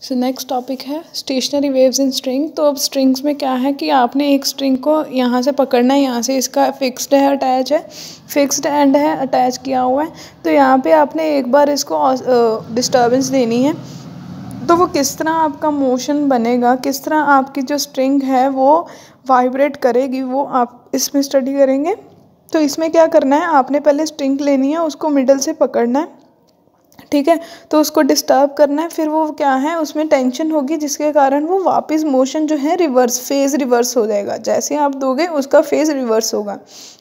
So next topic है stationery waves in string. तो अब स्ट्रिंग्स में क्या है कि आपने एक स्ट्रिंग को यहाँ से पकड़ना है, यहाँ से इसका फिक्स्ड है, अटैच है, फिक्स्ड एंड है, अटैच किया हुआ है। तो यहाँ पे आपने एक बार इसको डिस्टर्बेंस देनी है, तो वो किस तरह आपका मोशन बनेगा, किस तरह आपकी जो स्ट्रिंग है वो वाइब्रेट करेगी, वो आप इसमें स्टडी करेंगे। तो इसमें क्या करना है, आपने पहले स्ट्रिंग लेनी है, उसको मिडल से पकड़ना है, ठीक है। तो उसको डिस्टर्ब करना है, फिर वो क्या है उसमें टेंशन होगी, जिसके कारण वो वापस मोशन जो है रिवर्स, फेज़ रिवर्स हो जाएगा। जैसे आप दोगे उसका फेज़ रिवर्स होगा,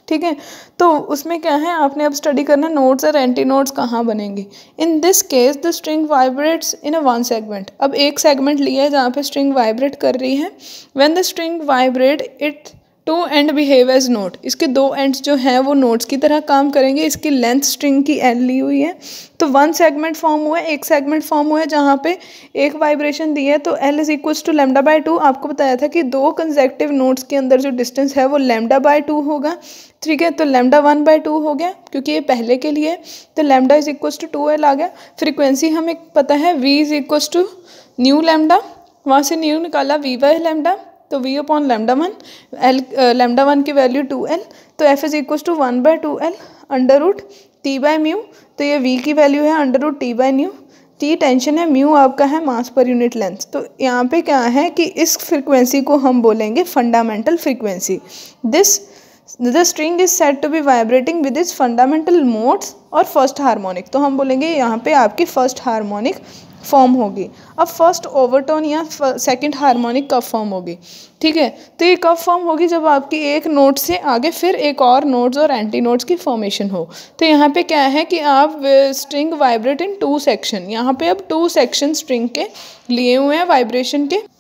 ठीक है। तो उसमें क्या है, आपने अब स्टडी करना नोट्स और एंटी नोट्स कहाँ बनेंगे। In this case the string vibrates in a one segment. अब एक सेगमेंट लिया है जहाँ पे स्ट्रिंग वाइब्रेट कर रही है। When the string vibrate it two end behave as note. इसके दो एंड्स जो हैं वो नोट्स की तरह काम करेंगे। इसकी लेंथ स्ट्रिंग की एल ली हुई है, तो वन सेगमेंट फॉर्म हुआ है, एक सेगमेंट फॉर्म हुआ है जहाँ पे एक वाइब्रेशन दी है। तो L is equals to lambda by 2। आपको बताया था कि दो कंसेक्टिव नोट्स के अंदर जो डिस्टेंस है वो लैम्डा बाय 2 होगा, ठीक है। तो लैम्डा 1/2 हो गया क्योंकि ये पहले के लिए, तो lambda is equals to 2L आ गया। फ्रीक्वेंसी हमें पता है V is equals to nu lambda, वहाँ से न्यू निकाला V बाय लैम्डा, तो V upon lambda 1, L lambda 1 की वैल्यू 2L, तो F is equals to 1/2L under root T by mu. तो ये V की वैल्यू है under root T by nu. T tension है, म्यू आपका है मास पर यूनिट लेंथ। तो यहाँ पे क्या है कि इस फ्रिक्वेंसी को हम बोलेंगे fundamental frequency. The string is said to be vibrating with its fundamental modes और फर्स्ट हार्मोनिक। तो हम बोलेंगे यहाँ पे आपकी फर्स्ट हार्मोनिक फॉर्म होगी। अब फर्स्ट ओवरटोन या सेकंड हार्मोनिक कब फॉर्म होगी, ठीक है। तो ये कब फॉर्म होगी, जब आपकी एक नोट से आगे फिर एक और नोट्स और एंटी नोट्स की फॉर्मेशन हो। तो यहाँ पे क्या है कि आप स्ट्रिंग वाइब्रेट इन 2 सेक्शन, यहाँ पे अब 2 सेक्शन स्ट्रिंग के लिए हुए हैं वाइब्रेशन के।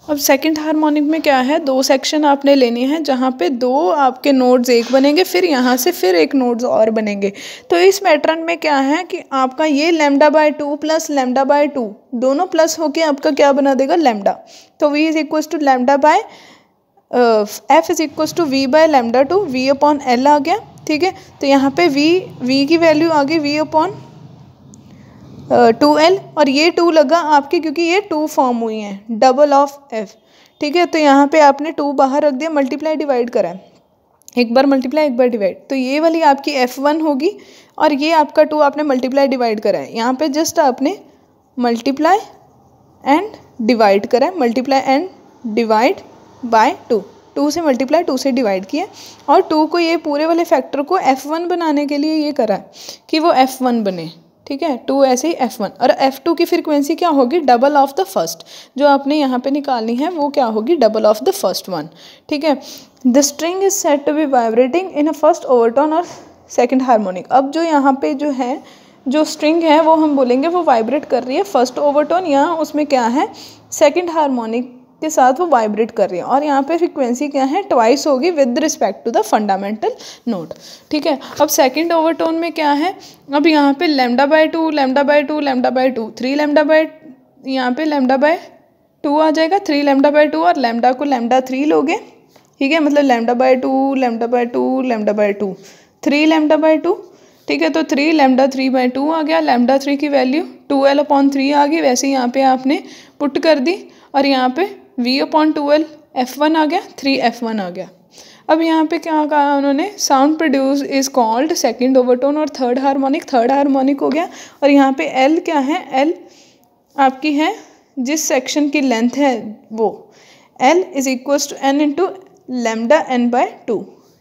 अब सेकंड हार्मोनिक में क्या है, 2 सेक्शन आपने लेने हैं जहाँ पे 2 आपके नोड्स एक बनेंगे, फिर यहाँ से फिर एक नोड्स और बनेंगे। तो इस पैटर्न में क्या है कि आपका ये lambda by 2 plus lambda by 2 दोनों प्लस होके आपका क्या बना देगा, लैम्डा। तो V is equals to lambda by F is equals to V by lambda 2, V upon L आ गया, ठीक है। तो यहाँ पे V की वैल्यू आ गई V अपॉन 2L, और ये 2 लगा आपके क्योंकि ये 2 फॉर्म हुई हैं, डबल ऑफ F, ठीक है। तो यहाँ पे आपने 2 बाहर रख दिया, मल्टीप्लाई डिवाइड करा है, एक बार मल्टीप्लाई एक बार डिवाइड। तो ये वाली आपकी F1 होगी और ये आपका 2 आपने मल्टीप्लाई डिवाइड करा है। यहाँ पे जस्ट आपने मल्टीप्लाई एंड डिवाइड करा है, मल्टीप्लाई एंड डिवाइड बाय 2 से मल्टीप्लाई 2 से डिवाइड किया, और 2 को ये पूरे वाले फैक्टर को F1 बनाने के लिए ये करा है कि वो F1 बने, ठीक है। 2 ऐसे ही F1, और F2 की फ्रीक्वेंसी क्या होगी, डबल ऑफ द फर्स्ट। जो आपने यहाँ पे निकालनी है वो क्या होगी, double of the first one, ठीक है। The string is said to be vibrating in a first overtone और सेकंड हार्मोनिक। अब जो यहाँ पे जो है, जो स्ट्रिंग है वो हम बोलेंगे वो वाइब्रेट कर रही है फर्स्ट ओवरटोन, यहाँ उसमें क्या है सेकेंड हार्मोनिक के साथ वो वाइब्रेट कर रही है, और यहाँ पे फ्रीक्वेंसी क्या है, ट्वाइस होगी with respect to the fundamental note, ठीक है। अब सेकंड ओवरटोन में क्या है, अब यहाँ पे lambda by 2 lambda by 2 lambda by 2 3 lambda by, यहाँ पे लैम्डा बाय 2 आ जाएगा, 3 लैम्डा बाय 2 और लैम्डा को लैम्डा 3 लोगे, ठीक है। मतलब lambda by 2 lambda by 2 lambda by 2 3 lambda by 2, ठीक है। तो 3 लैम्डा 3 बाय 2 आ गया, लैम्डा 3 की वैल्यू 2L अपॉन 3 आ गई, वैसे यहाँ पे आपने पुट कर दी, और यहाँ पे V अपॉन 2L F1 आ गया, 3F1 आ गया। अब यहाँ पे क्या कहा उन्होंने, sound produce is called second overtone और थर्ड हार्मोनिक हो गया। और यहाँ पे L क्या है, L आपकी है जिस सेक्शन की लेंथ है वो, L is equals to N into lambda N by 2,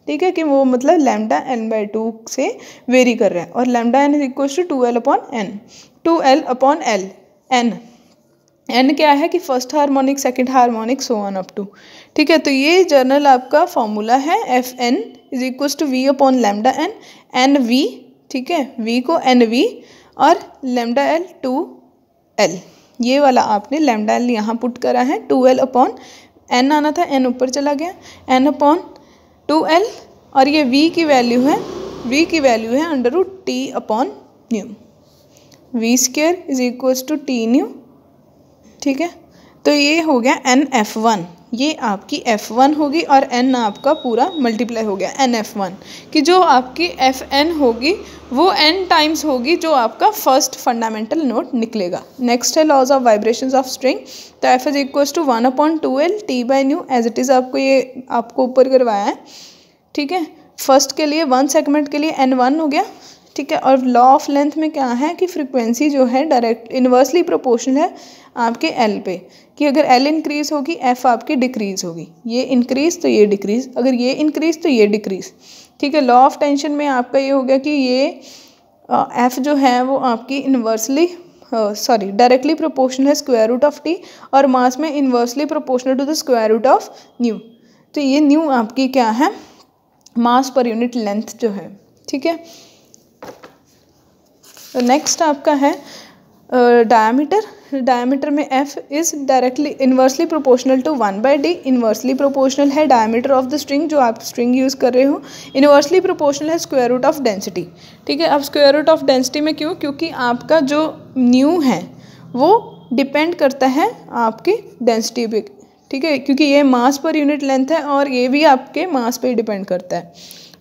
ठीक है। कि वो मतलब लैम्डा N बाय 2 से वेरी कर रहा है, और lambda N is equals to 2L upon N, 2L upon L, N क्या है कि first harmonic second harmonic so on up to, ठीक है। तो ये जर्नल आपका फॉर्मूला है, FN is equals to V upon lambda N, NV, ठीक है, V को NV और लैम्डा L 2L, ये वाला आपने लैम्डा L यहाँ पुट करा है, 2L अपॉन N आना था, N ऊपर चला गया, N अपॉन 2L, और ये V की वैल्यू है under root T upon nu, V square is equals to T nu, ठीक है। तो ये हो गया NF1, ये आपकी F1 होगी और n आपका पूरा मल्टीप्लाई हो गया NF1 कि जो आपकी Fn होगी वो n टाइम्स होगी जो आपका फर्स्ट फंडामेंटल नोट निकलेगा। नेक्स्ट है laws of vibrations of string. तो F is equals to 1/2L T by nu as it is आपको ऊपर करवाया है, ठीक है। फर्स्ट के लिए 1 सेगमेंट के लिए N1 हो गया, ठीक है। और लॉ ऑफ लेंथ में क्या है कि फ्रीक्वेंसी जो है डायरेक्ट इन्वर्सली प्रोपोर्शनल है आपके L पे, कि अगर L इंक्रीज होगी F आपकी डिक्रीज होगी, ये इंक्रीज तो ये डिक्रीज, अगर ये इंक्रीज तो ये डिक्रीज, ठीक है। लॉ ऑफ टेंशन में आपका ये हो गया कि ये F जो है वो आपकी इन्वर्सली डायरेक्टली प्रोपोर्शनल है स्क्वायर रूट ऑफ T और मास में inversely proportional to the square root of nu. तो ये न्यू आपकी क्या है, मास पर यूनिट लेंथ जो है, ठीक है। तो नेक्स्ट आपका है डायमीटर। डायमीटर में F is directly inversely proportional to 1/d, inversely proportional है डायमीटर ऑफ द स्ट्रिंग जो आप स्ट्रिंग यूज़ कर रहे हो, इन्वर्सली प्रोपोर्शनल है स्क्वायर रूट ऑफ डेंसिटी, ठीक है। अब स्क्वायर रूट ऑफ डेंसिटी में क्यों, क्योंकि आपका जो न्यू है वो डिपेंड करता है आपकी डेंसिटी पे, ठीक है, क्योंकि ये मास पर यूनिट लेंथ है और ये भी आपके मास पे डिपेंड करता है,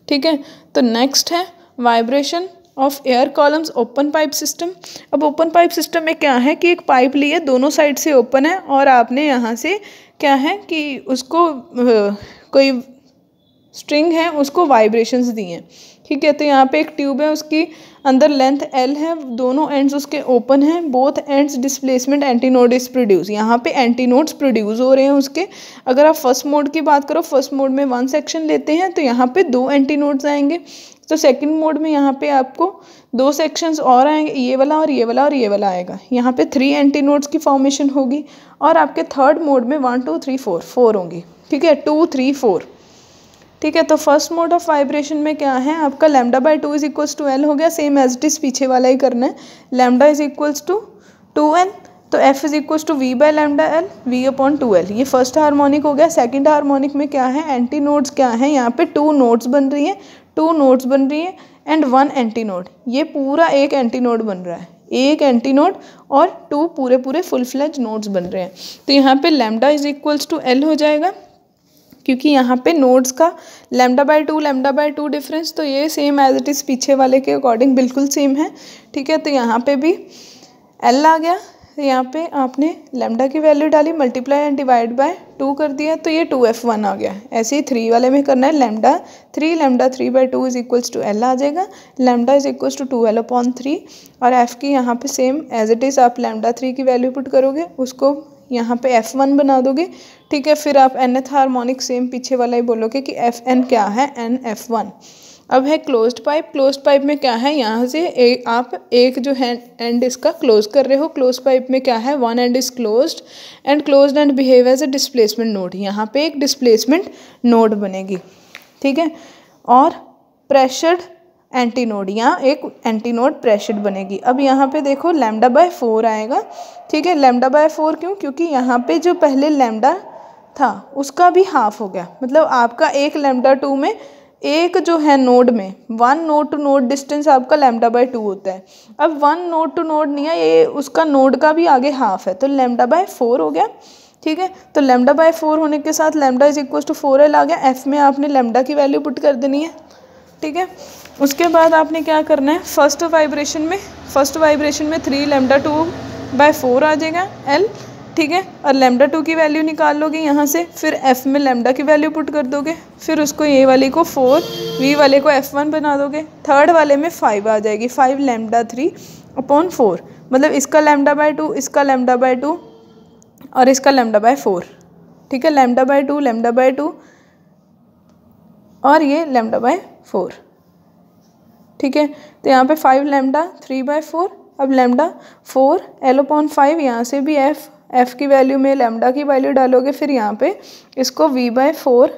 ठीक है। तो नेक्स्ट है vibration of air columns open pipe system. अब ओपन पाइप सिस्टम में क्या है कि एक पाइप ली है, दोनों साइड से ओपन है और आपने यहाँ से क्या है कि उसको कोई स्ट्रिंग है उसको वाइब्रेशंस दी हैं, ठीक है। तो यहाँ पे एक ट्यूब है, उसकी अंदर लेंथ L है, दोनों एंड्स उसके ओपन हैं, both ends displacement anti node is produce, यहाँ पे एंटी नोड्स प्रोड्यूस हो रहे हैं उसके। अगर आप फर्स्ट मोड की बात करो, फर्स्ट मोड में 1 सेक्शन लेते हैं तो यहाँ पे 2 एंटी नोड्स आएंगे। तो सेकंड मोड में यहाँ पे आपको 2 सेक्शंस और आएंगे, ये वाला और ये वाला और ये वाला आएगा, यहाँ पे 3 एंटी नोड्स की फॉर्मेशन होगी। और आपके थर्ड मोड में 1 2 3 4 होंगी, ठीक है, 2 3 4, ठीक है। तो फर्स्ट मोड ऑफ वाइब्रेशन में क्या है आपका λ/2 इज इक्वल्स टू L हो गया, सेम एज इट इज पीछे वाला ही करना है, λ इज इक्वल्स टू 2N, तो F is equals to V/λL V/2L, ये फर्स्ट हार्मोनिक हो गया। सेकंड हार्मोनिक में क्या है, एंटी नोड्स क्या है, यहाँ पे 2 नोड्स बन रही है, 2 नोड्स बन रही है एंड 1 एंटी नोड, ये पूरा एक एंटी नोड बन रहा है, एक एंटी नोड और 2 पूरे फुल फ्लेज नोड्स बन रहे हैं। तो यहाँ पे λ इज इक्वल्स टू L हो जाएगा, क्योंकि यहाँ पे नोड्स का λ/2 डिफरेंस, तो ये सेम एज इट इज़ पीछे वाले के अकॉर्डिंग बिल्कुल सेम है, ठीक है। तो यहाँ पे भी L आ गया, तो यहाँ पे आपने लैम्डा की वैल्यू डाली, मल्टीप्लाई एंड डिवाइड बाय 2 कर दिया, तो ये 2F1 आ गया। ऐसे ही 3 वाले में करना है, λ3/2 इज इक्वल्स टू L आ जाएगा, λ इज इक्वल्स टू 2L/3 और F की यहाँ पे सेम एज इट इज़ आप λ3 की वैल्यू पुट करोगे, उसको यहाँ पे F1 बना दोगे, ठीक है। फिर आप nth हार्मोनिक सेम पीछे वाला ही बोलोगे कि Fn क्या है, NF1। अब है क्लोज्ड पाइप। क्लोज्ड पाइप में क्या है, यहाँ से आप एक जो है एंड इसका क्लोज कर रहे हो। क्लोज पाइप में क्या है, 1 end is closed end behave as a displacement node, यहाँ पे एक डिस्प्लेसमेंट नोड बनेगी, ठीक है। और प्रेशर्ड एंटी नोड, यहाँ एक एंटी नोड प्रेशर्ड बनेगी। अब यहाँ पे देखो λ/4 आएगा, ठीक है। λ/4 क्यों, क्योंकि यहाँ पे जो पहले लैम्डा था उसका भी हाफ हो गया, मतलब आपका एक λ2 में एक जो है नोड में 1 नोड टू नोड डिस्टेंस आपका λ/2 होता है। अब 1 नोड टू नोड नहीं है, ये उसका नोड का भी आगे हाफ है, तो λ/4 हो गया, ठीक है। तो λ/4 होने के साथ λ इज इक्वल टू 4L आ गया। F में आपने लैम्डा की वैल्यू पुट कर देनी है, ठीक है। उसके बाद आपने क्या करना है, फर्स्ट वाइब्रेशन में 3λ2/4 आ जाएगा L, ठीक है। और λ2 की वैल्यू निकाल लोगे यहाँ से, फिर F में लैम्डा की वैल्यू पुट कर दोगे, फिर उसको ये वाली को 4, V वाले को F1 बना दोगे। थर्ड वाले में 5 आ जाएगी, 5λ3/4, मतलब इसका λ/2, इसका λ/2 और इसका λ/4, ठीक है। λ/2 और ये λ/4, ठीक है। तो यहाँ पे 5λ3/4, अब λ4 L/5, यहाँ से भी F की वैल्यू में लैम्डा की वैल्यू डालोगे, फिर यहाँ पे इसको V/4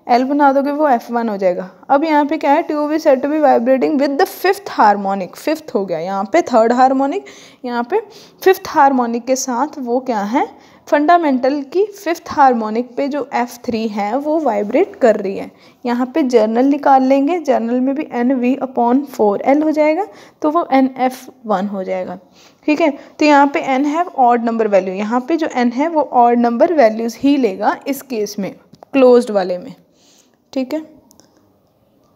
L बना दोगे, वो F1 हो जाएगा। अब यहाँ पे क्या है, tube is said to be vibrating with the 5th harmonic, 5th हो गया, यहाँ पे 3rd हार्मोनिक, यहाँ पे 5th हार्मोनिक के साथ वो क्या है, फंडामेंटल की फिफ्थ हार्मोनिक पे जो F3 है वो वाइब्रेट कर रही है। यहाँ पे जर्नल निकाल लेंगे, जर्नल में भी NV/4L हो जाएगा, तो वो NF1 हो जाएगा। ठीक है, तो यहाँ पे N है ऑड नंबर वैल्यू, यहाँ पे जो N है वो ऑड नंबर वैल्यूज़ ही लेगा इस केस में, क्लोज्ड वाले में। ठीक है।